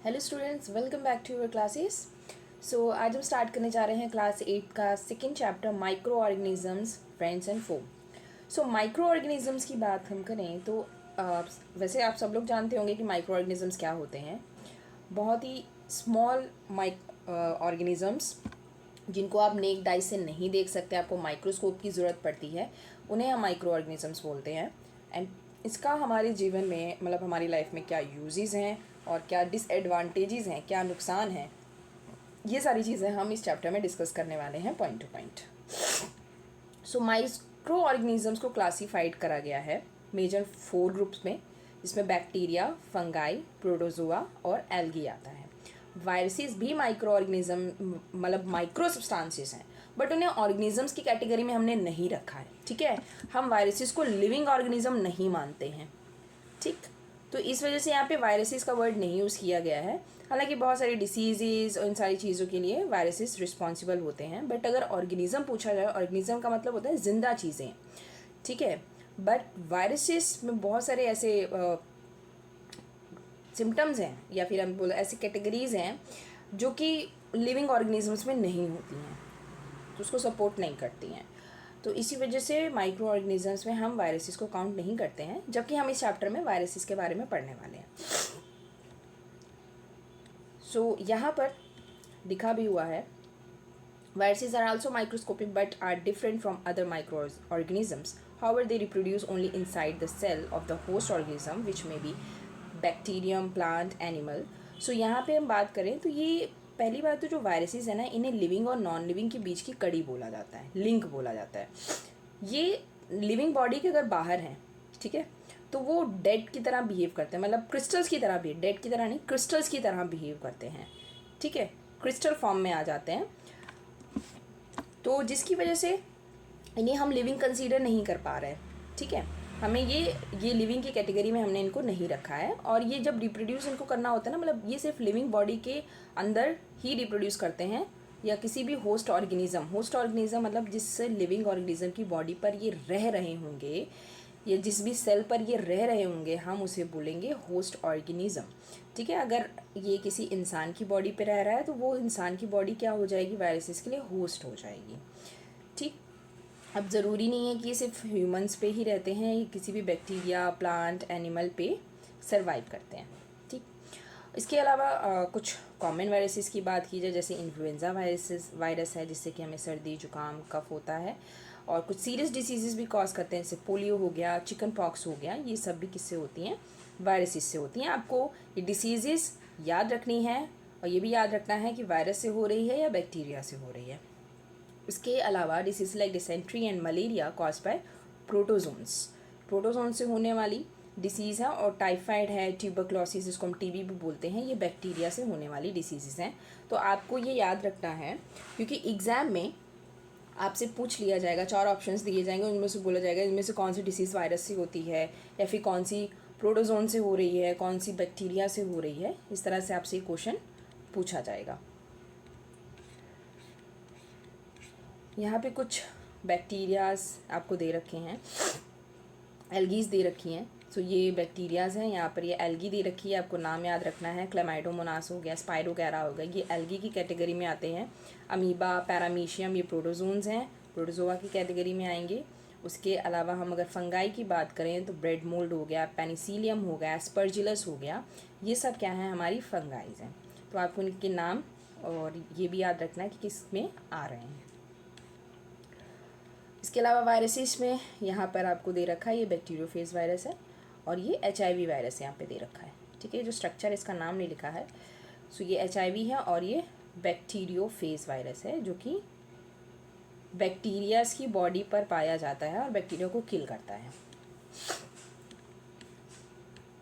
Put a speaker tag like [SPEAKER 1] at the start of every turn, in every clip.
[SPEAKER 1] Hello students, welcome back to your classes. So आज हम start करने जा रहे हैं क्लास 8 का second chapter microorganisms, friends and foe. So microorganisms की बात हम करें तो वैसे आप सब लोग जानते होंगे कि माइक्रो ऑर्गेनिजम्स क्या होते हैं। बहुत ही स्मॉल ऑर्गेनिजम्स जिनको आप नेक डाई से नहीं देख सकते, आपको माइक्रोस्कोप की ज़रूरत पड़ती है, उन्हें हम माइक्रो ऑर्गेनिजम्स बोलते हैं। एंड इसका हमारे जीवन में मतलब हमारी लाइफ में क्या यूजेस हैं और क्या डिसएडवांटेजेस हैं, क्या नुकसान हैं, ये सारी चीज़ें हम इस चैप्टर में डिस्कस करने वाले हैं point two point. So micro organisms को क्लासीफाइड करा गया है मेजर 4 ग्रुप्स में, जिसमें बैक्टीरिया, फंगाई, प्रोटोजोआ और एल्गी आता है। वायरसेस भी माइक्रो ऑर्गेनिज्म मतलब माइक्रो सब्सटेंसेस हैं, बट उन्हें ऑर्गेनिजम्स की कैटेगरी में हमने नहीं रखा है। ठीक है, हम वायरसेस को लिविंग ऑर्गेनिज्म नहीं मानते हैं। ठीक, तो इस वजह से यहाँ पे वायरसेस का वर्ड नहीं यूज़ किया गया है। हालांकि बहुत सारी डिसीजेज और इन सारी चीज़ों के लिए वायरसेस रिस्पॉन्सिबल होते हैं, बट अगर ऑर्गेनिज्म पूछा जाए, ऑर्गेनिज्म का मतलब होता है जिंदा चीज़ें। ठीक है, बट वायरसेस में बहुत सारे ऐसे सिम्टम्स हैं या फिर हम बोले ऐसी कैटेगरीज हैं जो कि लिविंग ऑर्गेनिजम्स में नहीं होती हैं, तो उसको सपोर्ट नहीं करती हैं। तो इसी वजह से माइक्रो ऑर्गेनिजम्स में हम वायरसेस को काउंट नहीं करते हैं, जबकि हम इस चैप्टर में वायरसेस के बारे में पढ़ने वाले हैं। सो यहाँ पर लिखा भी हुआ है, viruses are also microscopic but are different from other microorganisms. However, they reproduce only inside the cell of the host organism, which may be bacterium, plant, animal. So यहाँ पे हम बात करें तो ये पहली बात तो जो वायरसेस है ना, इन्हें लिविंग और नॉन लिविंग के बीच की कड़ी बोला जाता है, लिंक बोला जाता है। ये लिविंग बॉडी के अगर बाहर हैं, ठीक है, तो वो डेड की तरह बिहेव करते हैं, मतलब क्रिस्टल्स की तरह भी, डेड की तरह नहीं, क्रिस्टल्स की तरह बिहेव करते हैं। ठीक है, क्रिस्टल फॉर्म में आ जाते हैं, तो जिसकी वजह से इन्हें हम लिविंग कंसीडर नहीं कर पा रहे हैं। ठीक है, हमें ये लिविंग की कैटेगरी में हमने इनको नहीं रखा है। और ये जब रिप्रोड्यूस इनको करना होता है ना, मतलब ये सिर्फ लिविंग बॉडी के अंदर ही रिप्रोड्यूस करते हैं या किसी भी होस्ट ऑर्गेनिज्म मतलब जिस लिविंग ऑर्गेनिज्म की बॉडी पर ये रह रहे होंगे या जिस भी सेल पर ये रह रहे होंगे, हम उसे बोलेंगे होस्ट ऑर्गेनिज्म। ठीक है, अगर ये किसी इंसान की बॉडी पे रह रहा है तो वो इंसान की बॉडी क्या हो जाएगी, वायरसेस के लिए होस्ट हो जाएगी। ठीक, अब ज़रूरी नहीं है कि ये सिर्फ ह्यूमंस पे ही रहते हैं, ये किसी भी बैक्टीरिया, प्लांट, एनिमल पे सर्वाइव करते हैं। ठीक, इसके अलावा कुछ कॉमन वायरसेस की बात की जाए, जैसे इन्फ्लुएंजा वायरस है, जिससे कि हमें सर्दी, जुकाम, कफ होता है, और कुछ सीरियस डिसीज़ेज़ भी कॉज करते हैं, जैसे पोलियो हो गया, चिकन पॉक्स हो गया। ये सब भी किससे होती हैं, वायरसेस से होती हैं। आपको ये डिसीज़ेज़ याद रखनी है और ये भी याद रखना है कि वायरस से हो रही है या बैक्टीरिया से हो रही है। इसके अलावा disease like dysentery and malaria cause by protozoans से होने वाली डिसीज़ है, और टाइफाइड है, ट्यूबरक्लोसिस जिसको हम टीबी भी बोलते हैं, ये बैक्टीरिया से होने वाली डिसीज़ हैं। तो आपको ये याद रखना है, क्योंकि एग्ज़ाम में आपसे पूछ लिया जाएगा, 4 ऑप्शंस दिए जाएंगे, उनमें से बोला जाएगा इनमें से कौन सी डिसीज़ वायरस से होती है या फिर कौन सी प्रोटोजोन से हो रही है, कौन सी बैक्टीरिया से हो रही है। इस तरह से आपसे क्वेश्चन पूछा जाएगा। यहाँ पे कुछ बैक्टीरियाज आपको दे रखे हैं, एल्गीज दे रखी हैं। सो ये बैक्टीरियाज हैं, यहाँ पर ये एल्गी दे रखी है, आपको नाम याद रखना है। क्लेमाइडोमोनास हो गया, स्पाइरोगैरा हो गया, ये एल्गी की कैटेगरी में आते हैं। अमीबा, पैरामीशियम, ये प्रोटोजोन्स हैं, प्रोटोजोआ की कैटेगरी में आएंगे। उसके अलावा हम अगर फंगाई की बात करें तो ब्रेड मोल्ड हो गया, पेनिसिलियम हो गया, एस्परजिलस हो गया, ये सब क्या है, हमारी फंगाइज हैं। तो आपको इनके नाम और ये भी याद रखना है कि किस में आ रहे हैं। इसके अलावा वायरसेस में यहाँ पर आपको दे रखा है, ये बैक्टीरियोफेज वायरस है और ये HIV वायरस यहाँ पे दे रखा है। ठीक है, जो स्ट्रक्चर इसका नाम नहीं लिखा है। सो ये HIV है और ये बैक्टीरियोफेज वायरस है, जो कि बैक्टीरियाज की बॉडी पर पाया जाता है और बैक्टीरिया को किल करता है।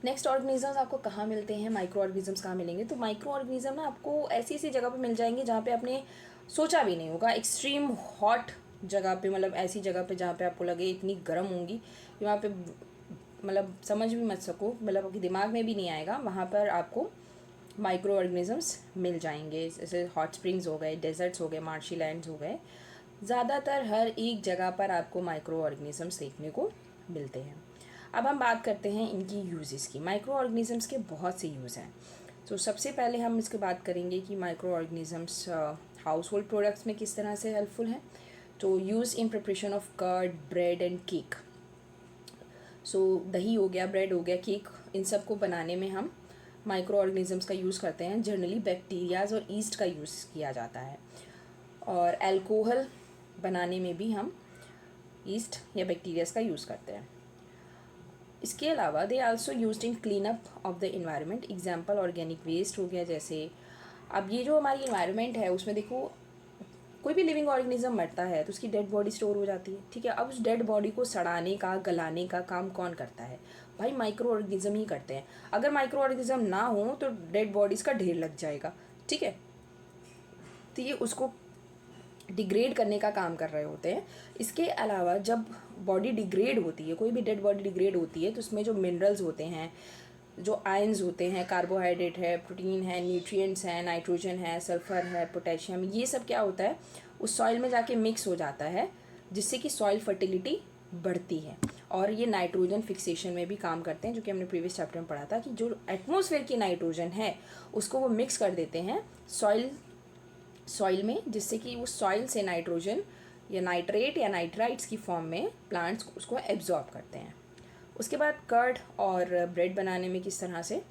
[SPEAKER 1] नेक्स्ट ऑर्गेनिजम्स आपको कहाँ मिलते हैं, माइक्रो ऑर्गेनिजम्स कहाँ मिलेंगे, तो माइक्रो ऑर्गेनिज्म ना आपको ऐसी ऐसी जगह पे मिल जाएंगे जहाँ पे आपने सोचा भी नहीं होगा। एक्सट्रीम हॉट जगह पे, मतलब ऐसी जगह पे जहाँ पे आपको लगे इतनी गर्म होंगी कि वहाँ पे मतलब समझ भी मत सको, मतलब आपके दिमाग में भी नहीं आएगा, वहाँ पर आपको माइक्रो ऑर्गेनिजम्स मिल जाएंगे। जैसे हॉट स्प्रिंग्स हो गए, डेजर्ट्स हो गए, मार्शी लैंड्स हो गए, ज़्यादातर हर एक जगह पर आपको माइक्रो ऑर्गेनिजम्स देखने को मिलते हैं। अब हम बात करते हैं इनकी यूजेस की। माइक्रो ऑर्गेनिजम्स के बहुत से यूज़ हैं। तो सबसे पहले हम इसके बात करेंगे कि micro organisms house hold products में किस तरह से हेल्पफुल हैं। तो use in preparation of curd, bread and cake. So दही हो गया, ब्रेड हो गया, केक, इन सब को बनाने में हम माइक्रो ऑर्गेनिजम्स का यूज़ करते हैं। जनरली बैक्टीरियाज और ईस्ट का यूज़ किया जाता है। और अल्कोहल बनाने में भी हम ईस्ट या बैक्टीरियाज का यूज़ करते हैं। इसके अलावा they also used in clean up of the environment. Example organic waste हो गया। जैसे अब ये जो हमारी इन्वायरमेंट है उसमें देखो, कोई भी लिविंग ऑर्गेनिज्म मरता है तो उसकी डेड बॉडी स्टोर हो जाती है, ठीक है। अब उस डेड बॉडी को सड़ाने का, गलाने का काम कौन करता है? भाई माइक्रो ऑर्गेनिज्म ही करते हैं। अगर माइक्रो ऑर्गेनिज्म ना हो तो डेड बॉडीज़ का ढेर लग जाएगा, ठीक है। तो ये उसको डिग्रेड करने का काम कर रहे होते हैं। इसके अलावा जब बॉडी डिग्रेड होती है, कोई भी डेड बॉडी डिग्रेड होती है, तो उसमें जो मिनरल्स होते हैं, जो आयंस होते हैं, कार्बोहाइड्रेट है, प्रोटीन है, न्यूट्रिएंट्स हैं, नाइट्रोजन है, सल्फ़र है, पोटेशियम, ये सब क्या होता है उस सॉइल में जाके मिक्स हो जाता है, जिससे कि सॉइल फर्टिलिटी बढ़ती है। और ये नाइट्रोजन फिक्सेशन में भी काम करते हैं, जो कि हमने प्रीवियस चैप्टर में पढ़ा था कि जो एटमॉस्फेयर की नाइट्रोजन है उसको वो मिक्स कर देते हैं सॉइल में, जिससे कि उस सॉइल से नाइट्रोजन या नाइट्रेट या नाइट्राइट्स की फॉर्म में प्लांट्स उसको एब्जॉर्ब करते हैं। उसके बाद कर्ड और ब्रेड बनाने में किस तरह से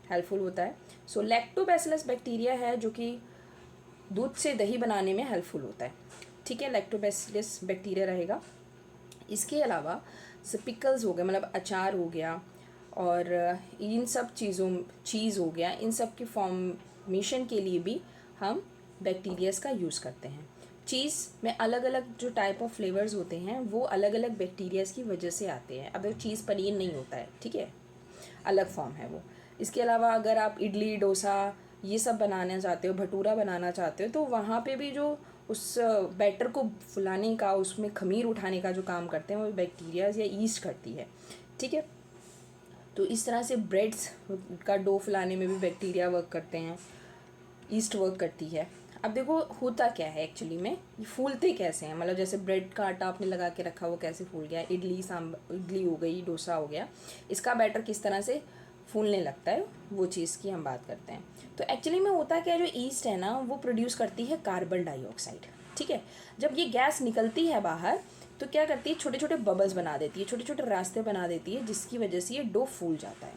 [SPEAKER 1] हेल्पफुल होता है। सो लैक्टोबैसिलस बैक्टीरिया है जो कि दूध से दही बनाने में हेल्पफुल होता है, ठीक है। लैक्टोबैसिलस बैक्टीरिया रहेगा। इसके अलावा पिकल्स हो गया, मतलब अचार हो गया, और इन सब चीज़ हो गया, इन सब की फॉर्मेशन के लिए भी हम बैक्टीरियाज का यूज़ करते हैं। चीज़ में अलग अलग जो टाइप ऑफ फ्लेवर्स होते हैं वो अलग अलग बैक्टीरियाज की वजह से आते हैं। अब चीज़ पनीर नहीं होता है, ठीक है, अलग फॉर्म है वो। इसके अलावा अगर आप इडली, डोसा ये सब बनाना चाहते हो, भटूरा बनाना चाहते हो, तो वहाँ पे भी जो उस बैटर को फुलाने का, उसमें खमीर उठाने का जो काम करते हैं वो बैक्टीरियाज या ईस्ट करती है, ठीक है। तो इस तरह से ब्रेड्स का डो फुलाने में भी बैक्टीरिया वर्क करते हैं, ईस्ट वर्क करती है। अब देखो होता क्या है एक्चुअली में, ये फूलते कैसे हैं, मतलब जैसे ब्रेड का आटा आपने लगा के रखा वो कैसे फूल गया, इडली हो गई, डोसा हो गया, इसका बैटर किस तरह से फूलने लगता है, वो चीज़ की हम बात करते हैं। तो एक्चुअली में होता क्या है, जो ईस्ट है ना वो प्रोड्यूस करती है कार्बन डाइऑक्साइड, ठीक है। जब ये गैस निकलती है बाहर तो क्या करती है, छोटे छोटे बबल्स बना देती है, छोटे छोटे रास्ते बना देती है, जिसकी वजह से ये डो फूल जाता है,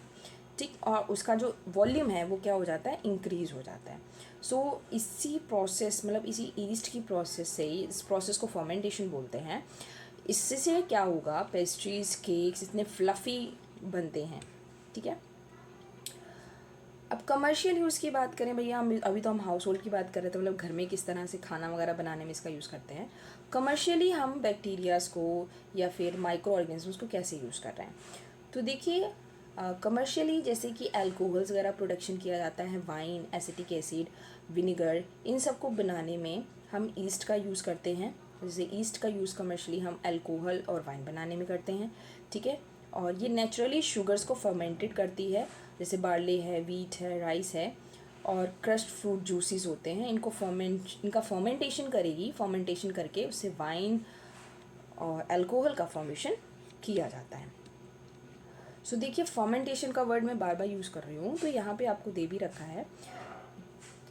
[SPEAKER 1] ठीक। और उसका जो वॉल्यूम है वो क्या हो जाता है, इंक्रीज़ हो जाता है। सो इसी प्रोसेस, मतलब इसी ईस्ट की प्रोसेस से ही, इस प्रोसेस को फर्मेंटेशन बोलते हैं। इससे से क्या होगा, पेस्ट्रीज, केक्स इतने फ्लफ़ी बनते हैं, ठीक है। अब कमर्शियल यूज़ की बात करें भैया, हम अभी तो हम हाउस होल्ड की बात कर रहे थे, मतलब घर में किस तरह से खाना वगैरह बनाने में इसका यूज़ करते हैं। कमर्शियली हम बैक्टीरियाज को या फिर माइक्रो ऑर्गेनिजम्स को कैसे यूज़ कर रहे हैं, तो देखिए कमर्शियली जैसे कि अल्कोहल्स वगैरह प्रोडक्शन किया जाता है, वाइन, एसिटिक एसिड, विनेगर, इन सब को बनाने में हम ईस्ट का यूज़ करते हैं। जैसे ईस्ट का यूज़ कमर्शियली हम अल्कोहल और वाइन बनाने में करते हैं, ठीक है। और ये नेचुरली शुगर्स को फर्मेंटेड करती है, जैसे बार्ले है, वीट है, राइस है, और क्रश्ड फ्रूट जूसेस होते हैं, इनका फर्मेंटेशन करेगी, फर्मेंटेशन करके उससे वाइन और अल्कोहल का फॉर्मेशन किया जाता है। सो देखिए फर्मेंटेशन का वर्ड मैं बार बार यूज़ कर रही हूँ, तो यहाँ पे आपको दे भी रखा है।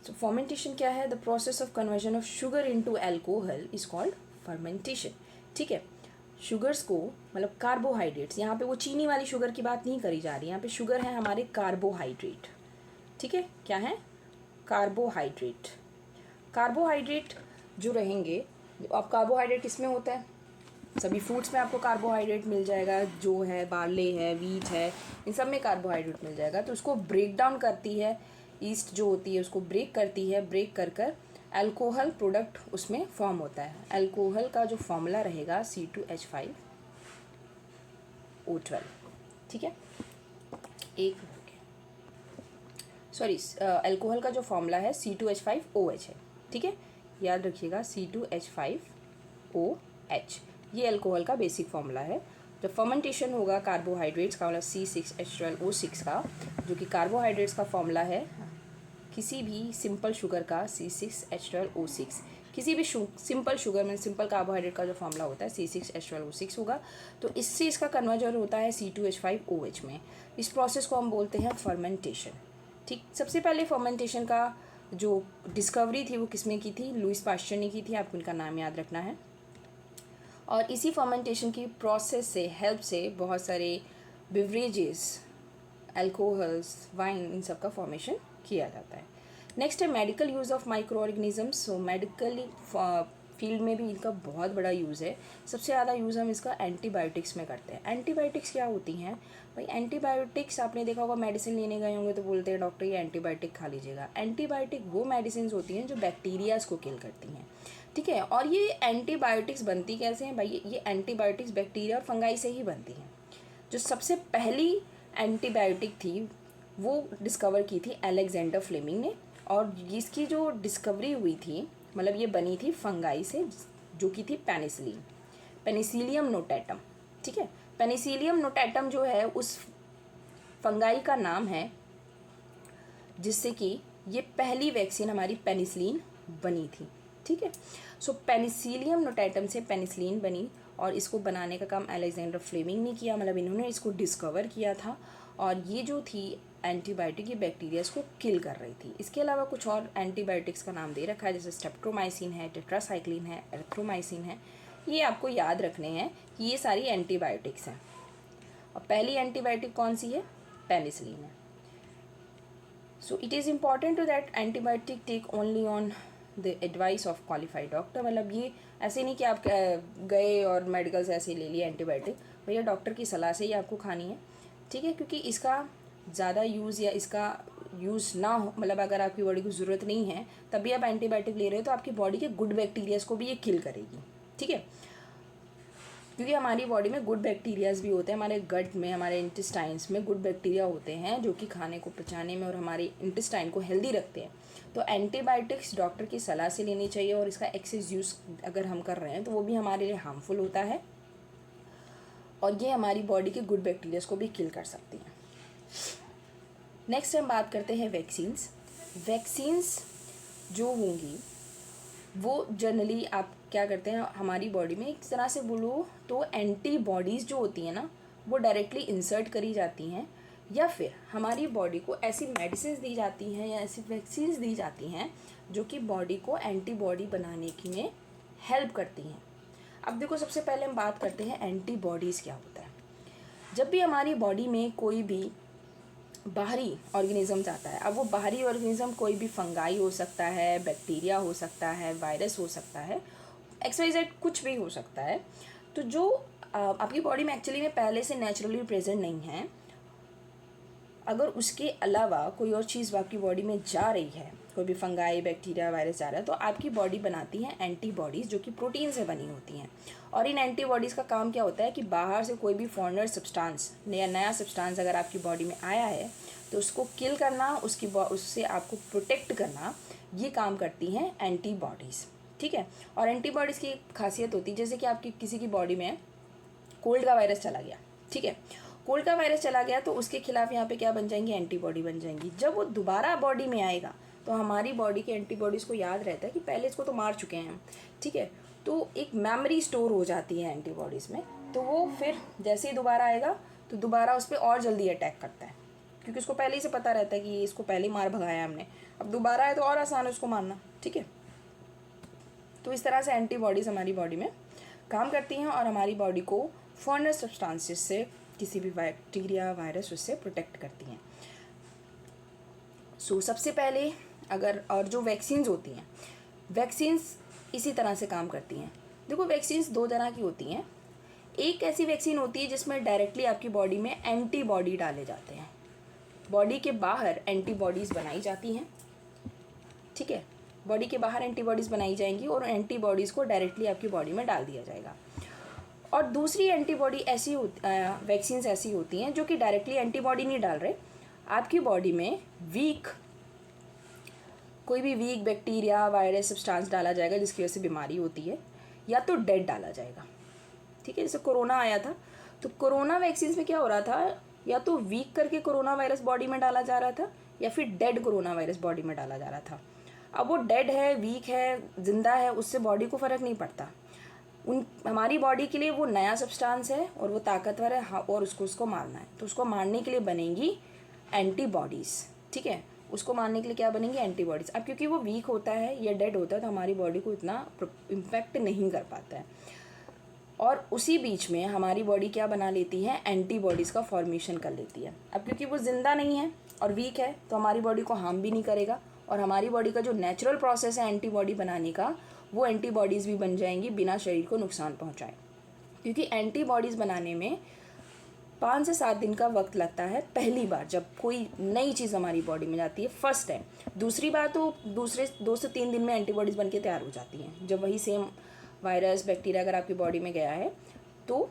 [SPEAKER 1] तो फर्मेंटेशन क्या है, the process of conversion of sugar into alcohol is called fermentation, ठीक है। शुगर्स को, मतलब कार्बोहाइड्रेट्स, यहाँ पे वो चीनी वाली शुगर की बात नहीं करी जा रही, यहाँ पे शुगर है हमारे कार्बोहाइड्रेट, ठीक है। क्या है, कार्बोहाइड्रेट। कार्बोहाइड्रेट जो रहेंगे, अब कार्बोहाइड्रेट किस में होता है, सभी फूड्स में आपको कार्बोहाइड्रेट मिल जाएगा, जो है बार्ले है, वीट है, इन सब में कार्बोहाइड्रेट मिल जाएगा। तो उसको ब्रेक डाउन करती है ईस्ट जो होती है, उसको ब्रेक करती है, ब्रेक कर कर अल्कोहल प्रोडक्ट उसमें फॉर्म होता है। अल्कोहल का जो फॉर्मूला रहेगा C2H5O12, ठीक है। एक सॉरी, अल्कोहल का जो फॉर्मूला है C2H5OH है, ठीक है, याद रखिएगा C2H5OH, ये अल्कोहल का बेसिक फॉर्मूला है। जब फर्मेंटेशन होगा कार्बोहाइड्रेट्स का, मतलब C6H12O6 का, जो कि कार्बोहाइड्रेट्स का फॉर्मूला है किसी भी सिंपल शुगर का, C6H12O6, किसी भी सिंपल शुगर में सिंपल कार्बोहाइड्रेट का जो फॉर्मूला होता है C6H12O6 होगा। तो इससे इसका कन्वर्जन होता है C2H5OH में। इस प्रोसेस को हम बोलते हैं फर्मेंटेशन, ठीक, सबसे पहले फर्मेंटेशन का जो डिस्कवरी थी वो किसने की थी? लुईस पाश्चर ने की थी, आपको इनका नाम याद रखना है। और इसी फर्मेंटेशन की प्रोसेस से हेल्प से बहुत सारे बिवरेजेस, अल्कोहल्स, वाइन, इन सब का फॉर्मेशन किया जाता है। नेक्स्ट है medical use of micro organisms. So medical field में भी इनका बहुत बड़ा यूज़ है। सबसे ज़्यादा यूज़ हम इसका एंटीबायोटिक्स में करते हैं। एंटीबायोटिक्स क्या होती हैं भाई? एंटीबायोटिक्स आपने देखा होगा, मेडिसिन लेने गए होंगे तो बोलते हैं डॉक्टर ये एंटीबायोटिक खा लीजिएगा। एंटीबायोटिक वो मेडिसिन होती हैं जो बैक्टीरियाज को किल करती हैं, ठीक है। और ये एंटीबायोटिक्स बनती कैसे हैं भाई? ये एंटीबायोटिक्स बैक्टीरिया और फंगाई से ही बनती हैं। जो सबसे पहली एंटीबायोटिक थी वो डिस्कवर की थी अलेक्जेंडर फ्लेमिंग ने, और इसकी जो डिस्कवरी हुई थी, मतलब ये बनी थी फंगाई से, जो कि थी पेनिसिलिन, पेनिसिलियम नोटेटम, ठीक है। पेनिसिलियम नोटेटम जो है उस फंगाई का नाम है जिससे कि ये पहली वैक्सीन हमारी पेनिसिलिन बनी थी, ठीक है। सो पेनिसिलियम नोटेटम से पेनिसिलिन बनी, और इसको बनाने का काम अलेक्जेंडर फ्लेमिंग ने किया, मतलब इन्होंने इसको डिस्कवर किया था। और ये जो थी एंटीबायोटिक, ये बैक्टीरियाज को किल कर रही थी। इसके अलावा कुछ और एंटीबायोटिक्स का नाम दे रखा है, जैसे स्ट्रेप्टोमाइसिन है, टेट्रासाइक्लिन है, एरिथ्रोमाइसिन है। ये आपको याद रखने हैं कि ये सारी एंटीबायोटिक्स हैं। और पहली एंटीबायोटिक कौन सी है? पेनिसिलिन है। So it is important to that antibiotic take only on the advice of qualified doctor. मतलब ये ऐसे नहीं कि आप गए और मेडिकल से ऐसे ले लिए एंटीबायोटिक, भैया डॉक्टर की सलाह से ही आपको खानी है, ठीक है। क्योंकि इसका ज़्यादा यूज़ या इसका यूज़ ना हो, मतलब अगर आपकी बॉडी को ज़रूरत नहीं है तभी आप एंटीबायोटिक ले रहे हो, तो आपकी बॉडी के गुड बैक्टीरियाज को भी ये किल करेगी, ठीक है। क्योंकि हमारी बॉडी में गुड बैक्टीरियाज भी होते हैं, हमारे गट में, हमारे इंटेस्टाइन्स में गुड बैक्टीरिया होते हैं जो कि खाने को पचाने में और हमारे इंटेस्टाइन को हेल्दी रखते हैं। तो एंटीबायोटिक्स डॉक्टर की सलाह से लेनी चाहिए, और इसका एक्सेस यूज़ अगर हम कर रहे हैं तो वो भी हमारे लिए हार्मफुल होता है, और ये हमारी बॉडी के गुड बैक्टीरियाज को भी किल कर सकती हैं। नेक्स्ट हम बात करते हैं वैक्सीन्स। वैक्सीन्स जो होंगी वो जनरली आप क्या करते हैं, हमारी बॉडी में एक तरह से बोलो तो एंटीबॉडीज़ जो होती हैं ना, वो डायरेक्टली इंसर्ट करी जाती हैं, या फिर हमारी बॉडी को ऐसी मेडिसिन दी जाती हैं या ऐसी वैक्सीन्स दी जाती हैं जो कि बॉडी को एंटीबॉडी बनाने की में हेल्प करती हैं। अब देखो, सबसे पहले हम बात करते हैं एंटीबॉडीज़ क्या होता है। जब भी हमारी बॉडी में कोई भी बाहरी ऑर्गेनिज्म आता है, अब वो बाहरी ऑर्गेनिज्म कोई भी फंगाई हो सकता है, बैक्टीरिया हो सकता है, वायरस हो सकता है, XYZ कुछ भी हो सकता है, तो जो आपकी बॉडी में एक्चुअली में पहले से नेचुरली प्रेजेंट नहीं है, अगर उसके अलावा कोई और चीज़ आपकी बॉडी में जा रही है, कोई भी फंगाई, बैक्टीरिया, वायरस जा रहा है, तो आपकी बॉडी बनाती है एंटीबॉडीज़ जो कि प्रोटीन से बनी होती हैं। और इन एंटीबॉडीज़ का काम क्या होता है कि बाहर से कोई भी फॉरेनर सब्सटेंस, नया सब्सटेंस अगर आपकी बॉडी में आया है तो उसको किल करना, उससे आपको प्रोटेक्ट करना, ये काम करती हैं एंटीबॉडीज़, ठीक है। और एंटीबॉडीज़ की एक खासियत होती है, जैसे कि आपकी किसी की बॉडी में कोल्ड का वायरस चला गया, ठीक है, कोल्ड का वायरस चला गया तो उसके खिलाफ यहाँ पे क्या बन जाएंगी? एंटीबॉडी बन जाएंगी। जब वो दोबारा बॉडी में आएगा तो हमारी बॉडी के एंटीबॉडीज़ को याद रहता है कि पहले इसको तो मार चुके हैं हम, ठीक है। तो एक मेमोरी स्टोर हो जाती है एंटीबॉडीज़ में, तो वो फिर जैसे ही दोबारा आएगा तो दोबारा उस पर और जल्दी अटैक करता है, क्योंकि उसको पहले ही से पता रहता है कि इसको पहले ही मार भगाया हमने, अब दोबारा आए तो और आसान है उसको मारना, ठीक है। तो इस तरह से एंटीबॉडीज़ हमारी बॉडी में काम करती हैं और हमारी बॉडी को फॉरेनर सब्सटेंसेस से, किसी भी बैक्टीरिया, वायरस, उससे प्रोटेक्ट करती हैं। सो सबसे पहले अगर, और जो वैक्सीन्स होती हैं, वैक्सीन्स इसी तरह से काम करती हैं। देखो, वैक्सीन्स दो तरह की होती हैं। एक ऐसी वैक्सीन होती है जिसमें डायरेक्टली आपकी बॉडी में एंटीबॉडी डाले जाते हैं, बॉडी के बाहर एंटीबॉडीज़ बनाई जाती हैं, ठीक है। बॉडी के बाहर एंटीबॉडीज़ बनाई जाएंगी और एंटीबॉडीज़ को डायरेक्टली आपकी बॉडी में डाल दिया जाएगा। और दूसरी एंटीबॉडी ऐसी वैक्सीन्स ऐसी होती हैं जो कि डायरेक्टली एंटीबॉडी नहीं डाल रहे, आपकी बॉडी में कोई भी वीक बैक्टीरिया, वायरस, सब्सटेंस डाला जाएगा जिसकी वजह से बीमारी होती है, या तो डेड डाला जाएगा, ठीक है। जैसे कोरोना आया था, तो कोरोना वैक्सीन में क्या हो रहा था, या तो वीक करके कोरोना वायरस बॉडी में डाला जा रहा था, या फिर डेड कोरोना वायरस बॉडी में डाला जा रहा था। अब वो डेड है, वीक है, जिंदा है, उससे बॉडी को फ़र्क नहीं पड़ता। हमारी बॉडी के लिए वो नया सब्सटेंस है और वो ताकतवर है, और उसको मारना है, तो उसको मारने के लिए बनेंगी एंटीबॉडीज़, ठीक है। उसको मारने के लिए क्या बनेंगी, एंटीबॉडीज़। अब क्योंकि वो वीक होता है या डेड होता है तो हमारी बॉडी को इतना इम्पैक्ट नहीं कर पाता है, और उसी बीच में हमारी बॉडी क्या बना लेती है, एंटीबॉडीज़ का फॉर्मेशन कर लेती है। अब क्योंकि वो ज़िंदा नहीं है और वीक है तो हमारी बॉडी को हार्म भी नहीं करेगा, और हमारी बॉडी का जो नेचुरल प्रोसेस है एंटीबॉडी बनाने का, वो एंटीबॉडीज़ भी बन जाएंगी बिना शरीर को नुकसान पहुँचाए। क्योंकि एंटीबॉडीज़ बनाने में 5 से 7 दिन का वक्त लगता है पहली बार जब कोई नई चीज़ हमारी बॉडी में जाती है, फर्स्ट टाइम। दूसरी बार तो दूसरे 2 से 3 दिन में एंटीबॉडीज़ बन के तैयार हो जाती हैं। जब वही सेम वायरस बैक्टीरिया अगर आपकी बॉडी में गया है तो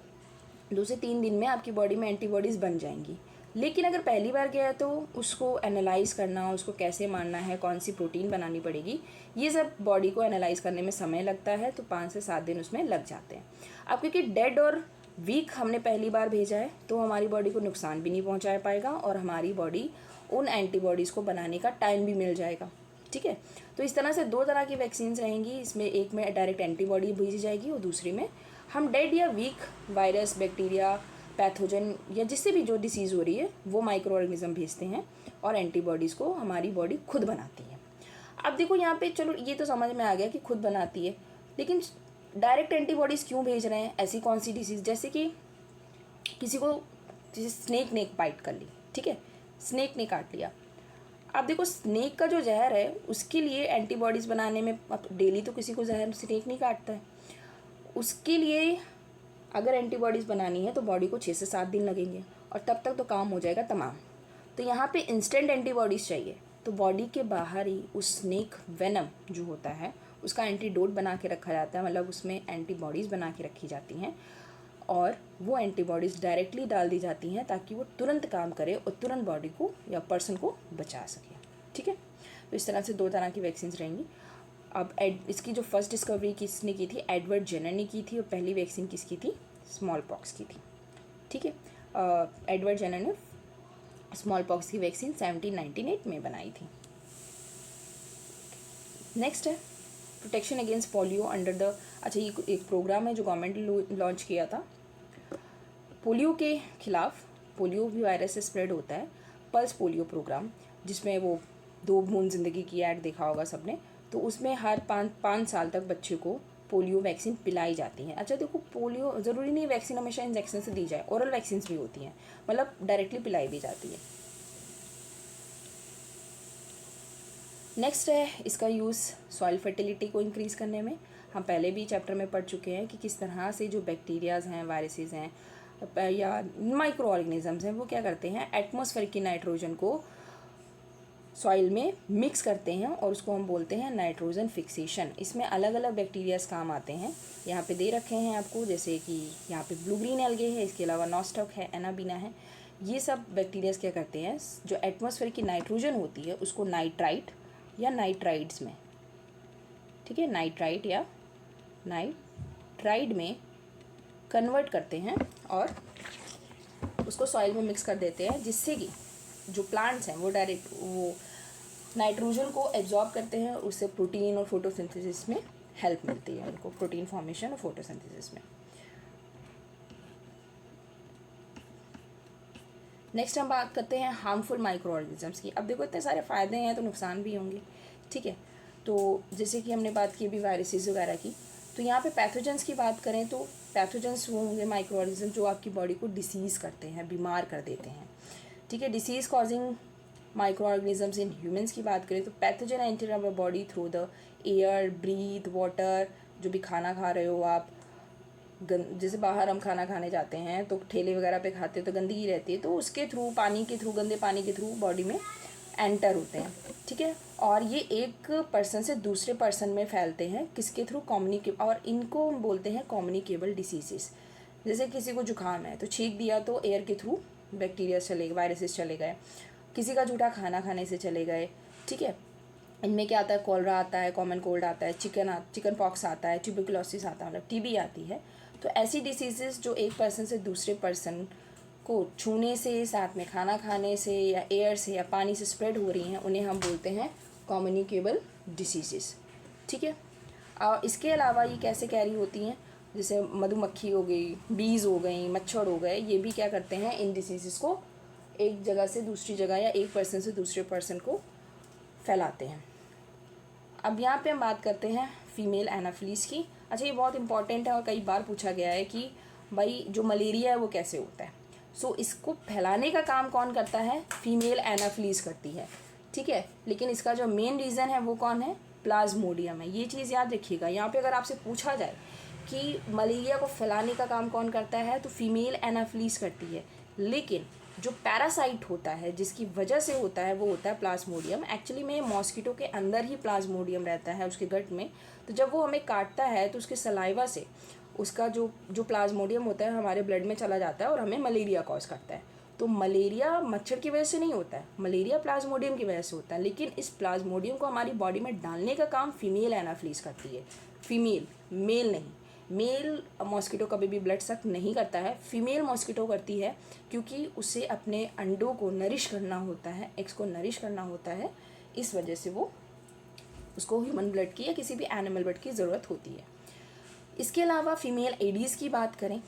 [SPEAKER 1] 2 से 3 दिन में आपकी बॉडी में एंटीबॉडीज़ बन जाएंगी। लेकिन अगर पहली बार गया तो उसको एनालाइज़ करना, उसको कैसे मारना है, कौन सी प्रोटीन बनानी पड़ेगी, ये सब बॉडी को एनालाइज़ करने में समय लगता है, तो 5 से 7 दिन उसमें लग जाते हैं। अब क्योंकि डेड और वीक हमने पहली बार भेजा है तो हमारी बॉडी को नुकसान भी नहीं पहुंचा पाएगा, और हमारी बॉडी उन एंटीबॉडीज़ को बनाने का टाइम भी मिल जाएगा। ठीक है, तो इस तरह से 2 तरह की वैक्सीन रहेंगी। इसमें एक में डायरेक्ट एंटीबॉडी भेजी जाएगी और दूसरी में हम डेड या वीक वायरस, बैक्टीरिया, पैथोजन या जिससे भी जो डिसीज़ हो रही है वो माइक्रो ऑर्गेनिज्म भेजते हैं और एंटीबॉडीज़ को हमारी बॉडी खुद बनाती है। अब देखो यहाँ पे, चलो ये तो समझ में आ गया कि खुद बनाती है, लेकिन डायरेक्ट एंटीबॉडीज़ क्यों भेज रहे हैं? ऐसी कौन सी डिसीज़, जैसे कि किसी को, जैसे स्नेक ने बाइट कर ली, ठीक है, स्नेक ने काट लिया। अब देखो स्नेक का जो जहर है उसके लिए एंटीबॉडीज़ बनाने में, अब डेली तो किसी को जहर स्नेक नहीं काटता है, उसके लिए अगर एंटीबॉडीज़ बनानी है तो बॉडी को 6 से 7 दिन लगेंगे, और तब तक तो काम हो जाएगा तमाम। तो यहाँ पे इंस्टेंट एंटीबॉडीज़ चाहिए, तो बॉडी के बाहर ही उस स्नेक वेनम जो होता है उसका एंटीडोट बना के रखा जाता है, मतलब उसमें एंटीबॉडीज़ बना के रखी जाती हैं, और वो एंटीबॉडीज़ डायरेक्टली डाल दी जाती हैं ताकि वो तुरंत काम करे और तुरंत बॉडी को या पर्सन को बचा सके। ठीक है, तो इस तरह से 2 तरह की वैक्सीन रहेंगी। अब इसकी जो फर्स्ट डिस्कवरी किसने की थी, एडवर्ड जेनर ने की थी, और पहली वैक्सीन किसकी थी, स्मॉल पॉक्स की थी। ठीक है, एडवर्ड जेनर ने स्मॉल पॉक्स की वैक्सीन 1798 में बनाई थी। नेक्स्ट है protection against polio under the, अच्छा ये एक प्रोग्राम है जो गवर्नमेंट ने लॉन्च किया था पोलियो के खिलाफ। पोलियो भी वायरस से स्प्रेड होता है, पल्स पोलियो प्रोग्राम, जिसमें वो 2 बूंद ज़िंदगी की ऐड देखा होगा सबने, तो उसमें हर 5 साल तक बच्चे को पोलियो वैक्सीन पिलाई जाती है। अच्छा देखो, पोलियो ज़रूरी नहीं वैक्सीन हमेशा इंजेक्शन से दी जाए, ओरल वैक्सीन भी होती हैं, मतलब डायरेक्टली पिलाई भी जाती है। नेक्स्ट है इसका यूज़ सॉइल फर्टिलिटी को इंक्रीज़ करने में। हम पहले भी चैप्टर में पढ़ चुके हैं कि किस तरह से जो बैक्टीरियाज़ हैं, वायरसेस हैं या माइक्रो ऑर्गेनिजम्स हैं, वो क्या करते हैं, एटमॉस्फेयर की नाइट्रोजन को सॉइल में मिक्स करते हैं, और उसको हम बोलते हैं नाइट्रोजन फिक्सेशन। इसमें अलग अलग बैक्टीरियाज काम आते हैं, यहाँ पे दे रखे हैं आपको, जैसे कि यहाँ पे ब्लू ग्रीन एल्गे है, इसके अलावा नॉस्टॉक है, एनाबीना है। ये सब बैक्टीरियाज क्या करते हैं, जो एटमॉस्फेयर की नाइट्रोजन होती है उसको नाइट्राइट या नाइट्राइड्स में, ठीक है, नाइट्राइट या नाइट्राइड में कन्वर्ट करते हैं और उसको सॉइल में मिक्स कर देते हैं, जिससे कि जो प्लांट्स हैं वो डायरेक्ट वो नाइट्रोजन को एब्जॉर्ब करते हैं, उससे प्रोटीन और फोटोसिंथेसिस में हेल्प मिलती है उनको, प्रोटीन फॉर्मेशन और फोटोसिंथेसिस में। नेक्स्ट हम बात करते हैं हार्मफुल माइक्रो ऑर्गेनिजम्स की। अब देखो इतने सारे फ़ायदे हैं तो नुकसान भी होंगे, ठीक है। तो जैसे कि हमने बात की अभी वायरसेस वगैरह की, तो यहाँ पे पैथोजेंस की बात करें तो पैथोजेंस वो होंगे माइक्रो ऑर्गेनिज्म जो आपकी बॉडी को डिसीज़ करते हैं, बीमार कर देते हैं, ठीक है। Disease causing microorganisms in humans की बात करें तो pathogen enter our body through the air, breathe, water. जो भी खाना खा रहे हो आप, जैसे बाहर हम खाना खाने जाते हैं तो ठेले वगैरह पे खाते हैं तो गंदगी रहती है, तो उसके थ्रू, पानी के थ्रू, गंदे पानी के थ्रू बॉडी में एंटर होते हैं, ठीक है। और ये एक पर्सन से दूसरे पर्सन में फैलते हैं, किसके थ्रू, और इनको हम बोलते हैं कम्युनिकेबल डिसीजेस। जैसे किसी को जुकाम है तो छींक दिया तो एयर के थ्रू बैक्टीरिया चले, वायरसेस चले गए, किसी का झूठा खाना खाने से चले गए, ठीक है। इनमें क्या आता है, कॉलरा आता है, कॉमन कोल्ड आता है, चिकन पॉक्स आता है, ट्यूबरकुलोसिस आता है, मतलब टीबी आती है। तो ऐसी डिसीजेस जो एक पर्सन से दूसरे पर्सन को छूने से, साथ में खाना खाने से, या एयर से या पानी से स्प्रेड हो रही हैं, उन्हें हम बोलते हैं कम्युनिकेबल डिसीजेस, ठीक है। और इसके अलावा ये कैसे कैरी होती हैं, जैसे मधुमक्खी हो गई, बीज हो गई, मच्छर हो गए, ये भी क्या करते हैं, इन डिसीजेस को एक जगह से दूसरी जगह या एक पर्सन से दूसरे पर्सन को फैलाते हैं। अब यहाँ पे हम बात करते हैं फीमेल एनाफिलीज की। अच्छा, ये बहुत इंपॉर्टेंट है और कई बार पूछा गया है कि भाई जो मलेरिया है वो कैसे होता है। सो इसको फैलाने का काम कौन करता है? फीमेल एनाफिलीज करती है, ठीक है। लेकिन इसका जो मेन रीज़न है वो कौन है? प्लाज्मोडियम है। ये चीज़ याद रखिएगा। यहाँ पे अगर आपसे पूछा जाए कि मलेरिया को फैलाने का काम कौन करता है, तो फीमेल एनाफिलीज करती है। लेकिन जो पैरासाइट होता है जिसकी वजह से होता है वो होता है प्लाज्मोडियम। एक्चुअली में मॉस्किटो के अंदर ही प्लाज्मोडियम रहता है उसके गट में। तो जब वो हमें काटता है तो उसके सलाइवा से उसका जो प्लाज्मोडियम होता है हमारे ब्लड में चला जाता है और हमें मलेरिया कॉज करता है। तो मलेरिया मच्छर की वजह से नहीं होता है, मलेरिया प्लाज्मोडियम की वजह से होता है। लेकिन इस प्लाज्मोडियम को हमारी बॉडी में डालने का काम फीमेल एनाफिलीज करती है। फीमेल, मेल नहीं। मेल मॉस्किटो कभी भी ब्लड सक नहीं करता है, फीमेल मॉस्किटो करती है, क्योंकि उसे अपने अंडों को नरिश करना होता है, एग्स को नरिश करना होता है। इस वजह से वो उसको ह्यूमन ब्लड की या किसी भी एनिमल ब्लड की ज़रूरत होती है। इसके अलावा फीमेल एडीज़ की बात करें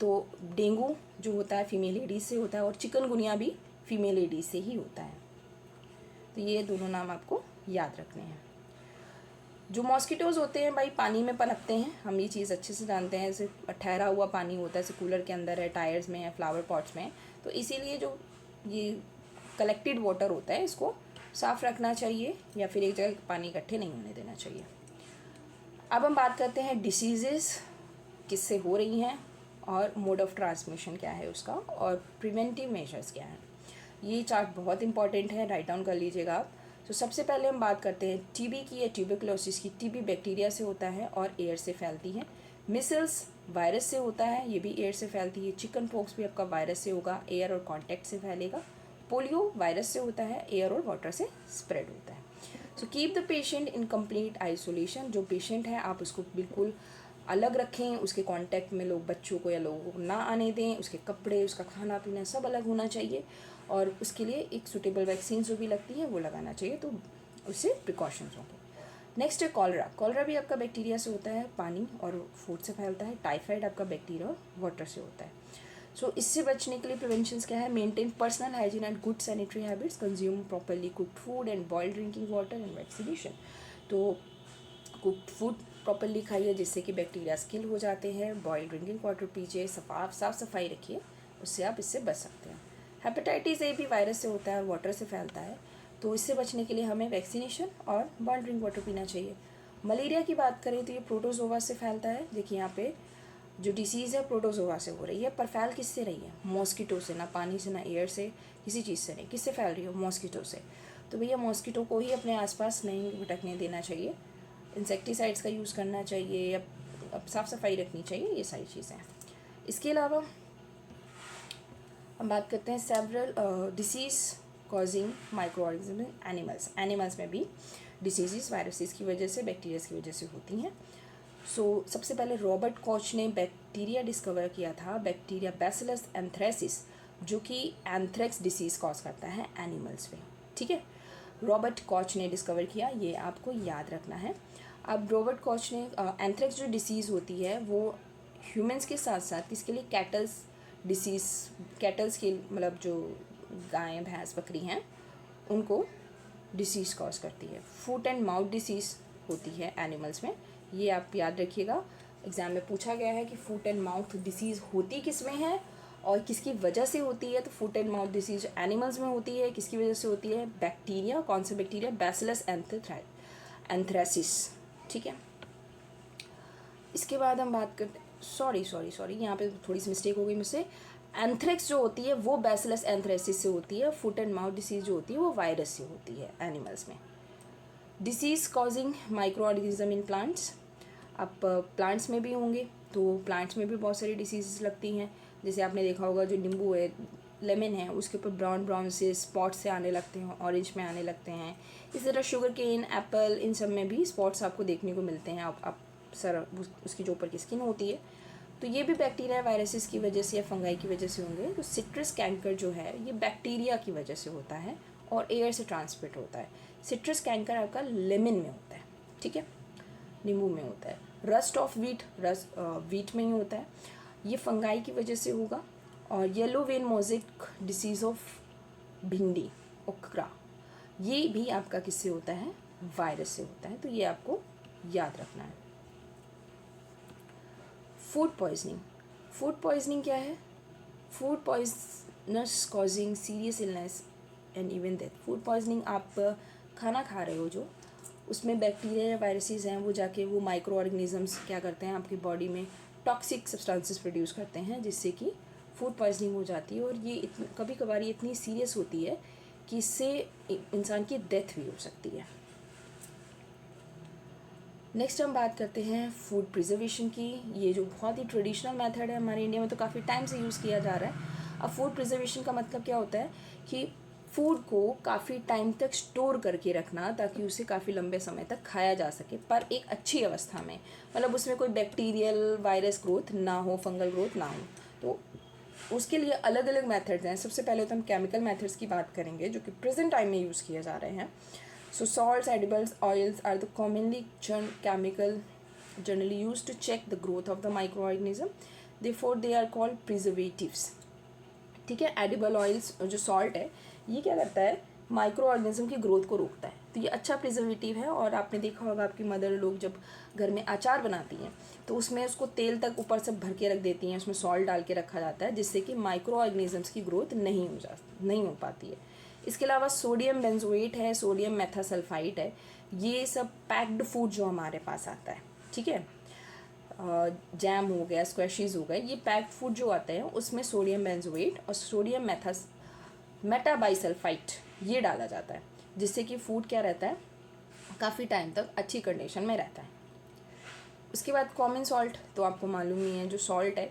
[SPEAKER 1] तो डेंगू जो होता है फीमेल एडीज़ से होता है, और चिकनगुनिया भी फीमेल एडीज़ से ही होता है। तो ये दोनों नाम आपको याद रखने हैं। जो मॉस्किटोज़ होते हैं भाई पानी में पनपते हैं, हम ये चीज़ अच्छे से जानते हैं। जैसे ठहरा हुआ पानी होता है, जैसे कूलर के अंदर है, टायर्स में है, फ्लावर पॉट्स में है। तो इसीलिए जो ये कलेक्टेड वाटर होता है इसको साफ़ रखना चाहिए, या फिर एक जगह पानी इकट्ठे नहीं होने देना चाहिए। अब हम बात करते हैं डिसीज़ेज़ किससे हो रही हैं और मोड ऑफ़ ट्रांसमिशन क्या है उसका, और प्रिवेंटिव मेजर्स क्या हैं। ये चार्ट बहुत इंपॉर्टेंट है, राइट डाउन कर लीजिएगा आप। तो सबसे पहले हम बात करते हैं टीबी की या ट्यूबरकुलोसिस की। टीबी बैक्टीरिया से होता है और एयर से फैलती है। मिसल्स वायरस से होता है, ये भी एयर से फैलती है। चिकन पॉक्स भी आपका वायरस से होगा, एयर और कॉन्टैक्ट से फैलेगा। पोलियो वायरस से होता है, एयर और वाटर से स्प्रेड होता है। So keep the patient in complete isolation. जो पेशेंट है आप उसको बिल्कुल अलग रखें, उसके कांटेक्ट में लोग बच्चों को या लोगों को ना आने दें, उसके कपड़े, उसका खाना पीना सब अलग होना चाहिए, और उसके लिए एक सूटेबल वैक्सीन जो भी लगती है वो लगाना चाहिए, तो उससे प्रिकॉशंस होंगे। नेक्स्ट है कॉलरा। कॉलरा भी आपका बैक्टीरिया से होता है, पानी और फूड से फैलता है। टाइफाइड आपका बैक्टीरिया और वाटर से होता है। सो इससे बचने के लिए प्रिवेंशंस क्या है? Maintain personal hygiene and good sanitary habits, consume properly cooked food and boiled drinking water and vaccination. तो कुक्ड फूड प्रॉपरली खाइए जिससे कि बैक्टीरिया किल हो जाते हैं। बॉइल्ड ड्रिंकिंग वाटर पीजिए, साफ़ सफाई रखिए, उससे आप इससे बच सकते हैं। हेपेटाइटिस ए भी वायरस से होता है और वाटर से फैलता है, तो इससे बचने के लिए हमें वैक्सीनेशन और बॉइल्ड ड्रिंक वाटर पीना चाहिए। मलेरिया की बात करें तो ये प्रोटोजोआ से फैलता है। देखिए यहाँ पे जो डिसीज़ है प्रोटोजोआ से हो रही है, पर फैल किससे रही है? मॉस्किटो से, ना पानी से ना एयर से, किसी चीज़ से नहीं। किससे फैल रही है? मॉस्किटो से। तो भैया मॉस्किटो को ही अपने आसपास नहीं भटकने देना चाहिए, इंसेक्टिसाइड्स का यूज़ करना चाहिए, या साफ़ सफाई रखनी चाहिए, ये सारी चीज़ें हैं। इसके अलावा हम बात करते हैं several disease causing micro organism in animals में भी डिसीज़ वायरसेस की वजह से, बैक्टीरिया की वजह से होती हैं। सो सबसे पहले रॉबर्ट कॉच ने बैक्टीरिया डिस्कवर किया था, बैक्टीरिया बैसिलस एंथ्रेसिस, जो कि एंथ्रेक्स डिसीज़ कॉज करता है एनिमल्स में, ठीक है। रॉबर्ट कॉच ने डिस्कवर किया, ये आपको याद रखना है। अब रॉबर्ट कॉच ने एंथ्रेक्स जो डिसीज़ होती है वो ह्यूमंस के साथ साथ किसके लिए? कैटल्स डिसीज़, कैटल्स के मतलब जो गायें भैंस बकरी हैं उनको डिसीज़ कॉज करती है। फुट एंड माउथ डिसीज़ होती है एनिमल्स में, ये आप याद रखिएगा। एग्ज़ाम में पूछा गया है कि फुट एंड माउथ डिसीज़ होती किस में है और किसकी वजह से होती है। तो foot and mouth disease animals में होती है, किसकी वजह से होती है? बैक्टीरिया। कौन सा बैक्टीरिया? बैसिलस एंथ्रेसिस, ठीक है। इसके बाद हम बात करते, सॉरी यहाँ पे थोड़ी सी मिस्टेक हो गई मुझसे। एंथ्रेक्स जो होती है वो बैसिलस एंथ्रेसिस से होती है। फुट एंड माउथ डिसीज़ जो होती है वो वायरस से होती है एनिमल्स में। Disease causing micro organism in plants, अब प्लांट्स में भी होंगे, तो प्लांट्स में भी बहुत सारी डिसीज़ लगती हैं। जैसे आपने देखा होगा जो नींबू है, लेमन है, उसके ऊपर ब्राउन से स्पॉट्स से आने लगते हैं, ऑरेंज में आने लगते हैं। इसी तरह शुगर केन, एप्पल, इन सब में भी स्पॉट्स आपको देखने को मिलते हैं। आप सर उसकी जो ऊपर की स्किन होती है, तो ये भी बैक्टीरिया वायरसेस की वजह से या फंगाई की वजह से होंगे। तो सिट्रस कैंकर जो है ये बैक्टीरिया की वजह से होता है और एयर से ट्रांसमिट होता है। सिट्रस कैंकर आपका लेमन में होता है, ठीक है, नींबू में होता है। रस्ट ऑफ वीट, वीट में ही होता है, ये फंगाई की वजह से होगा। और yellow vein mosaic disease of भिंडी, ओकरा, ये भी आपका किससे होता है, वायरस से होता है, तो ये आपको याद रखना है। फूड पॉइजनिंग, फूड पॉइजनिंग क्या है, food poisonous causing serious illness and even death. Food poisoning, आप खाना खा रहे हो जो, उसमें बैक्टीरिया या वायरसेस हैं, वो जाके वो माइक्रो ऑर्गेनिजम्स क्या करते हैं, आपकी बॉडी में टॉक्सिक सब्सटेंसेस प्रोड्यूस करते हैं, जिससे कि फूड पॉइजनिंग हो जाती है। और ये कभी कभार ये इतनी सीरियस होती है कि इससे इंसान की डेथ भी हो सकती है। नेक्स्ट हम बात करते हैं फूड प्रिजर्वेशन की। ये जो बहुत ही ट्रेडिशनल मेथड है हमारे इंडिया में, तो काफ़ी टाइम से यूज़ किया जा रहा है। अब फूड प्रिजर्वेशन का मतलब क्या होता है कि फूड को काफ़ी टाइम तक स्टोर करके रखना, ताकि उसे काफ़ी लंबे समय तक खाया जा सके, पर एक अच्छी अवस्था में, मतलब उसमें कोई बैक्टीरियल वायरस ग्रोथ ना हो, फंगल ग्रोथ ना हो। तो उसके लिए अलग अलग मेथड्स हैं। सबसे पहले तो हम केमिकल मेथड्स की बात करेंगे, जो कि प्रेजेंट टाइम में यूज़ किए जा रहे हैं। So salts, edibles, oils are the commonly chemical generally used to check the growth of the microorganism. Therefore, they are called preservatives. ठीक है, एडिबल ऑयल्स जो सॉल्ट है, ये क्या करता है, माइक्रो ऑर्गेनिज्म की ग्रोथ को रोकता है, तो ये अच्छा प्रिजर्वेटिव है। और आपने देखा होगा आपकी मदर लोग जब घर में अचार बनाती हैं, तो उसमें उसको तेल तक ऊपर से भर के रख देती हैं, उसमें सॉल्ट डाल के रखा जाता है, जिससे कि माइक्रो ऑर्गेनिजम्स की ग्रोथ नहीं हो पाती है। इसके अलावा सोडियम बेंजोएट है, सोडियम मेथासल्फाइड है, ये सब पैक्ड फूड जो हमारे पास आता है, ठीक है, जैम हो गया, स्क्वैशीज़ हो गए, ये पैक्ड फूड जो आते हैं उसमें सोडियम बेंजोएट और सोडियम मेटाबाइसल्फाइड ये डाला जाता है, जिससे कि फूड क्या रहता है, काफ़ी टाइम तक अच्छी कंडीशन में रहता है। उसके बाद कॉमन सॉल्ट, तो आपको मालूम ही है, जो सॉल्ट है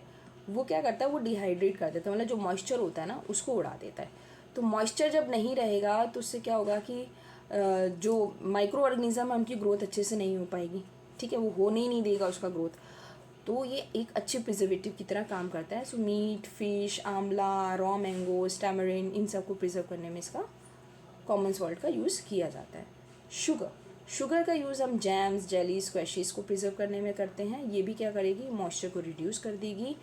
[SPEAKER 1] वो क्या करता है, वो डिहाइड्रेट कर देता है, मतलब जो मॉइस्चर होता है ना उसको उड़ा देता है। तो मॉइस्चर जब नहीं रहेगा तो उससे क्या होगा कि जो माइक्रो ऑर्गेनिज्म है उनकी ग्रोथ अच्छे से नहीं हो पाएगी, ठीक है, वो होने ही नहीं देगा उसका ग्रोथ। तो ये एक अच्छे प्रिजर्वेटिव की तरह काम करता है। सो मीट, फिश, आंवला, रॉ मैंगो, टैमरिंड, इन सब को प्रिजर्व करने में इसका कॉमन सॉल्ट का यूज़ किया जाता है। शुगर का यूज़ हम जैम्स, जेली, स्क्वैशीज़ को प्रिजर्व करने में करते हैं। ये भी क्या करेगी, मॉइस्चर को रिड्यूस कर देगी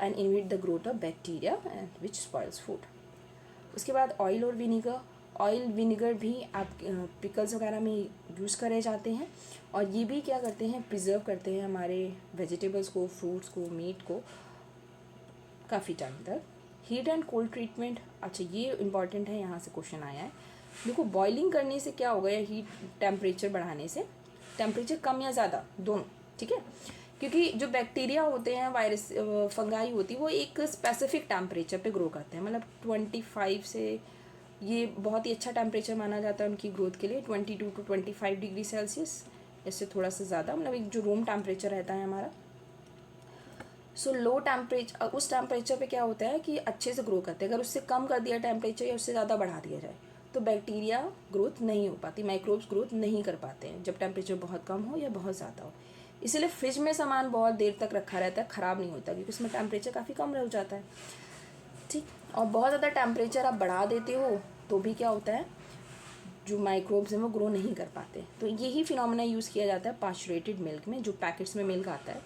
[SPEAKER 1] and inhibit the growth of bacteria and which spoils food. उसके बाद ऑयल और विनीगर भी आप पिकल्स वगैरह में यूज़ करे जाते हैं, और ये भी क्या करते हैं, प्रिजर्व करते हैं हमारे वेजिटेबल्स को, फ्रूट्स को, मीट को काफ़ी टाइम तक। हीट एंड कोल्ड ट्रीटमेंट, अच्छा ये इंपॉर्टेंट है, यहाँ से क्वेश्चन आया है। देखो बॉइलिंग करने से क्या होगा, या हीट टेम्परेचर बढ़ाने से, टेम्परेचर कम या ज़्यादा दोनों, ठीक है, क्योंकि जो बैक्टीरिया होते हैं, वायरस, फंगाई होती है, वो एक स्पेसिफिक टेम्परेचर पे ग्रो करते हैं, मतलब 25 से, ये बहुत ही अच्छा टेम्परेचर माना जाता है उनकी ग्रोथ के लिए, 22 to 25 डिग्री सेल्सियस, इससे थोड़ा सा ज़्यादा, मतलब एक जो रूम टेम्परेचर रहता है हमारा। सो लो टेम्परेचर, उस टेम्परेचर पे क्या होता है कि अच्छे से ग्रो करते हैं। अगर उससे कम कर दिया टेम्परेचर या उससे ज़्यादा बढ़ा दिया जाए तो बैक्टीरिया ग्रोथ नहीं हो पाती, माइक्रोब्स ग्रोथ नहीं कर पाते हैं जब टेम्परेचर बहुत कम हो या बहुत ज़्यादा हो। इसीलिए फ्रिज में सामान बहुत देर तक रखा रहता है, ख़राब नहीं होता, क्योंकि उसमें टेम्परेचर काफ़ी कम रह जाता है, ठीक। और बहुत ज़्यादा टेम्परेचर आप बढ़ा देते हो तो भी क्या होता है, जो माइक्रोब्स हैं वो ग्रो नहीं कर पाते। तो यही फिनोमेना यूज़ किया जाता है पाश्चुरेटेड मिल्क में, जो पैकेट्स में मिल्क आता है,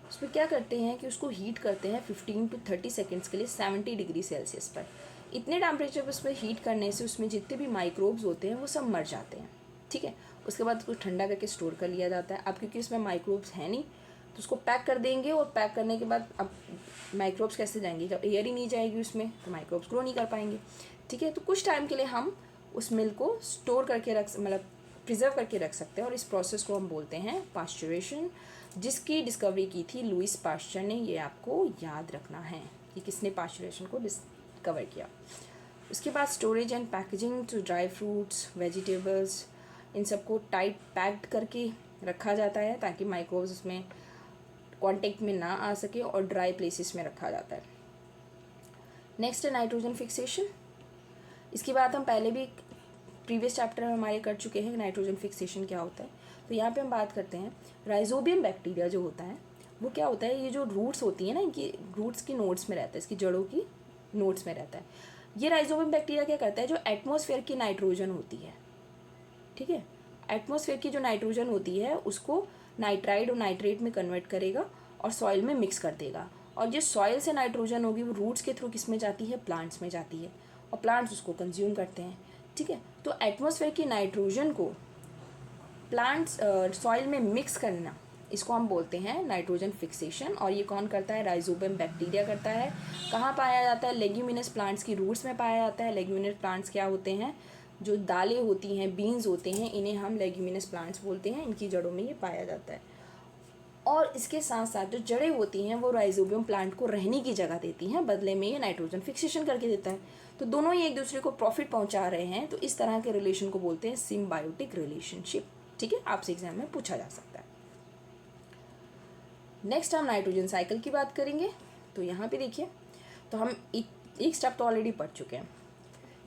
[SPEAKER 1] उसमें क्या करते हैं कि उसको हीट करते हैं 15 to 30 सेकेंड्स के लिए 70 डिग्री सेल्सियस पर। इतने टेम्परेचर पर उसमें हीट करने से उसमें जितने भी माइक्रोब्स होते हैं वो सब मर जाते हैं, ठीक है। उसके बाद उसको ठंडा करके स्टोर कर लिया जाता है। अब क्योंकि उसमें माइक्रोब्स हैं नहीं, तो उसको पैक कर देंगे, और पैक करने के बाद अब माइक्रोब्स कैसे जाएंगे, जब एयर ही नहीं जाएगी उसमें तो माइक्रोब्स ग्रो नहीं कर पाएंगे, ठीक है। तो कुछ टाइम के लिए हम उस मिल्क को स्टोर करके मतलब प्रिजर्व करके रख सकते हैं, और इस प्रोसेस को हम बोलते हैं पाश्चुरेशन, जिसकी डिस्कवरी की थी लुईस पाश्चर ने। ये आपको याद रखना है कि किसने पाश्चुरेशन को डिस्कवर किया। उसके बाद स्टोरेज एंड पैकेजिंग, तो ड्राई फ्रूट्स, वेजिटेबल्स, इन सबको टाइट पैक्ड करके रखा जाता है ताकि माइक्रोब्स उसमें कांटेक्ट में ना आ सके, और ड्राई प्लेसेस में रखा जाता है। नेक्स्ट है नाइट्रोजन फिक्सेशन। इसकी बात हम पहले भी प्रीवियस चैप्टर में हमारे कर चुके हैं, नाइट्रोजन फिक्सेशन क्या होता है। तो यहाँ पे हम बात करते हैं राइजोबियम बैक्टीरिया जो होता है वो क्या होता है, ये जो रूट्स होती हैं ना, इनकी रूट्स की नोड्स में रहता है, इसकी जड़ों की नोड्स में रहता है। ये राइजोबियम बैक्टीरिया क्या करता है, जो एटमॉस्फेयर की नाइट्रोजन होती है, ठीक है, एटमॉस्फेयर की जो नाइट्रोजन होती है उसको नाइट्राइड और नाइट्रेट में कन्वर्ट करेगा और सॉइल में मिक्स कर देगा, और जो सॉइल से नाइट्रोजन होगी वो रूट्स के थ्रू किस में जाती है, प्लांट्स में जाती है, और प्लांट्स उसको कंज्यूम करते हैं। ठीक है। तो एटमॉस्फेयर की नाइट्रोजन को प्लांट्स सॉइल में मिक्स करना, इसको हम बोलते हैं नाइट्रोजन फिक्सेशन। और ये कौन करता है? राइजोबियम बैक्टीरिया करता है। कहाँ पाया जाता है? लेग्यूमिनस प्लांट्स की रूट्स में पाया जाता है। लेग्यूमिनस प्लांट्स क्या होते हैं? जो दालें होती हैं, बीन्स होते हैं, इन्हें हम लेग्यूमिनस प्लांट्स बोलते हैं। इनकी जड़ों में ये पाया जाता है। और इसके साथ साथ जो जड़ें होती हैं वो राइजोबियम प्लांट को रहने की जगह देती हैं, बदले में ये नाइट्रोजन फिक्सेशन करके देता है। तो दोनों ही एक दूसरे को प्रॉफिट पहुंचा रहे हैं। तो इस तरह के रिलेशन को बोलते हैं सिम्बायोटिक रिलेशनशिप। ठीक है, आपसे एग्जाम में पूछा जा सकता है। नेक्स्ट हम नाइट्रोजन साइकिल की बात करेंगे। तो यहाँ पे देखिए, तो हम एक स्टेप तो ऑलरेडी पढ़ चुके हैं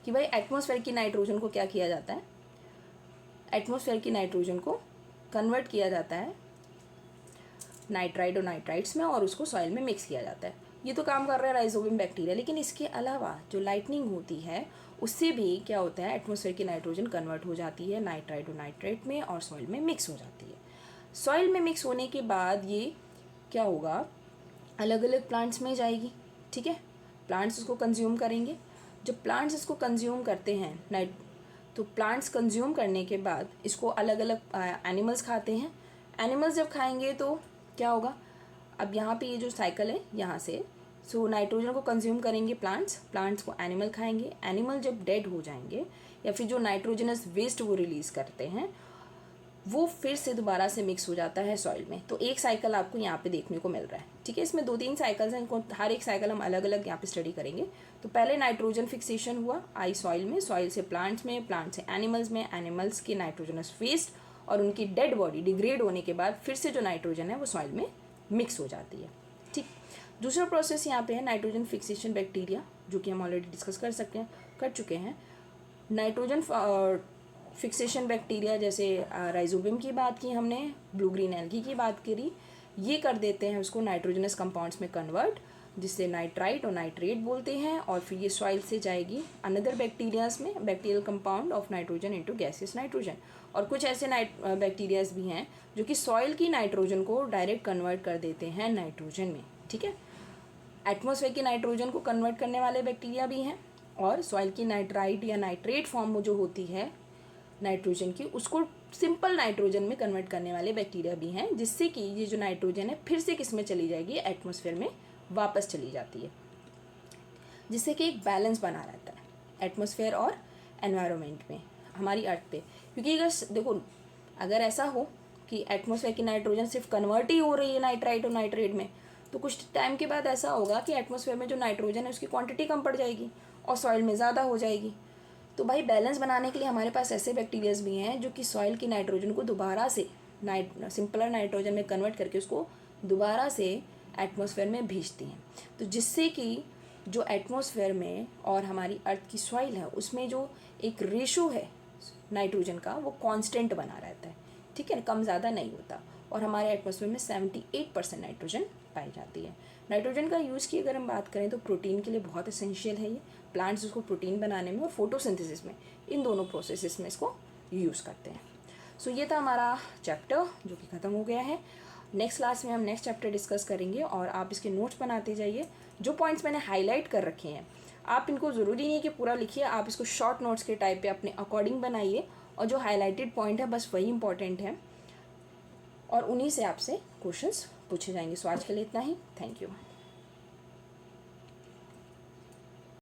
[SPEAKER 1] कि भाई एटमॉस्फेयर की नाइट्रोजन को क्या किया जाता है? एटमॉस्फेयर की नाइट्रोजन को कन्वर्ट किया जाता है नाइट्राइड और नाइट्राइड्स में, और उसको सॉइल में मिक्स किया जाता है। ये तो काम कर रहा है राइजोबियम बैक्टीरिया, लेकिन इसके अलावा जो लाइटनिंग होती है उससे भी क्या होता है? एटमॉस्फेयर की नाइट्रोजन कन्वर्ट हो जाती है नाइट्राइड और नाइट्रेट में, और सॉइल में मिक्स हो जाती है। सॉइल में मिक्स होने के बाद ये क्या होगा? अलग अलग प्लांट्स में जाएगी। ठीक है, प्लांट्स उसको कंज्यूम करेंगे। जब प्लांट्स इसको कंज्यूम करते हैं तो प्लांट्स कंज्यूम करने के बाद इसको अलग अलग एनिमल्स खाते हैं। एनिमल्स जब खाएंगे तो क्या होगा? अब यहाँ पे ये जो साइकिल है, यहाँ से नाइट्रोजन को कंज्यूम करेंगे प्लांट्स को एनिमल खाएंगे। एनिमल जब डेड हो जाएंगे या फिर जो नाइट्रोजनस वेस्ट वो रिलीज़ करते हैं, वो फिर से दोबारा से मिक्स हो जाता है सॉइल में। तो एक साइकिल आपको यहाँ पे देखने को मिल रहा है। ठीक है, इसमें 2-3 साइकिल्स हैं, इनको हर एक साइकिल हम अलग अलग यहाँ पे स्टडी करेंगे। तो पहले नाइट्रोजन फिक्सेशन हुआ, आई सॉइल में, सॉइल से प्लांट्स में, प्लांट से एनिमल्स में, एनिमल्स की नाइट्रोजनस वेस्ट और उनकी डेड बॉडी डिग्रेड होने के बाद फिर से जो नाइट्रोजन है वो सॉइल में मिक्स हो जाती है। ठीक, दूसरा प्रोसेस यहाँ पे है नाइट्रोजन फिक्सेशन बैक्टीरिया, जो कि हम ऑलरेडी डिस्कस कर चुके हैं। नाइट्रोजन फिक्सेशन बैक्टीरिया जैसे राइजोबियम की बात की हमने, ब्लू ग्रीन एल्गी की बात करी, ये कर देते हैं उसको नाइट्रोजनस कंपाउंड्स में कन्वर्ट, जिससे नाइट्राइट और नाइट्रेट बोलते हैं। और फिर ये सॉइल से जाएगी अनदर बैक्टीरियाज में, bacterial compound of nitrogen into gaseous nitrogen. और कुछ ऐसे बैक्टीरियाज भी हैं जो कि सॉइल की नाइट्रोजन को डायरेक्ट कन्वर्ट कर देते हैं नाइट्रोजन में। ठीक है, एटमॉस्फेयर की नाइट्रोजन को कन्वर्ट करने वाले बैक्टीरिया भी हैं, और सॉइल की नाइट्राइट या नाइट्रेट फॉर्म जो होती है नाइट्रोजन की, उसको सिंपल नाइट्रोजन में कन्वर्ट करने वाले बैक्टीरिया भी हैं, जिससे कि ये जो नाइट्रोजन है फिर से किस में चली जाएगी? एटमॉस्फेयर में वापस चली जाती है, जिससे कि एक बैलेंस बना रहता है एटमॉस्फेयर और एनवायरनमेंट में, हमारी अर्थ पे। क्योंकि अगर देखो, अगर ऐसा हो कि एटमॉस्फेयर की नाइट्रोजन सिर्फ कन्वर्ट ही हो रही है नाइट्राइट और नाइट्रेट में, तो कुछ टाइम के बाद ऐसा होगा कि एटमॉस्फेयर में जो नाइट्रोजन है उसकी क्वांटिटी कम पड़ जाएगी और सॉइल में ज़्यादा हो जाएगी। तो भाई बैलेंस बनाने के लिए हमारे पास ऐसे बैक्टीरियाज भी हैं जो कि सॉइल की नाइट्रोजन को दोबारा से सिंपलर नाइट्रोजन में कन्वर्ट करके उसको दोबारा से एटमॉस्फेयर में भेजती हैं। तो जिससे कि जो एटमॉस्फेयर में और हमारी अर्थ की सॉइल है उसमें जो एक रेशो है नाइट्रोजन का, वो कांस्टेंट बना रहता है। ठीक है, कम ज़्यादा नहीं होता। और हमारे एटमॉस्फेयर में 78% नाइट्रोजन पाई जाती है। नाइट्रोजन का यूज़ की अगर हम बात करें तो प्रोटीन के लिए बहुत एसेंशियल है ये। प्लांट्स उसको प्रोटीन बनाने में और फोटोसिंथेसिस में, इन दोनों प्रोसेसेस में इसको यूज़ करते हैं। सो ये था हमारा चैप्टर जो कि ख़त्म हो गया है। नेक्स्ट क्लास में हम नेक्स्ट चैप्टर डिस्कस करेंगे, और आप इसके नोट्स बनाते जाइए। जो पॉइंट्स मैंने हाईलाइट कर रखे हैं, आप इनको ज़रूरी नहीं है कि पूरा लिखिए, आप इसको शॉर्ट नोट्स के टाइप पे अपने अकॉर्डिंग बनाइए, और जो हाईलाइटेड पॉइंट है बस वही इंपॉर्टेंट है, और उन्हीं से आपसे क्वेश्चंस पूछे जाएंगे। सो आज के लिए इतना ही। Thank you.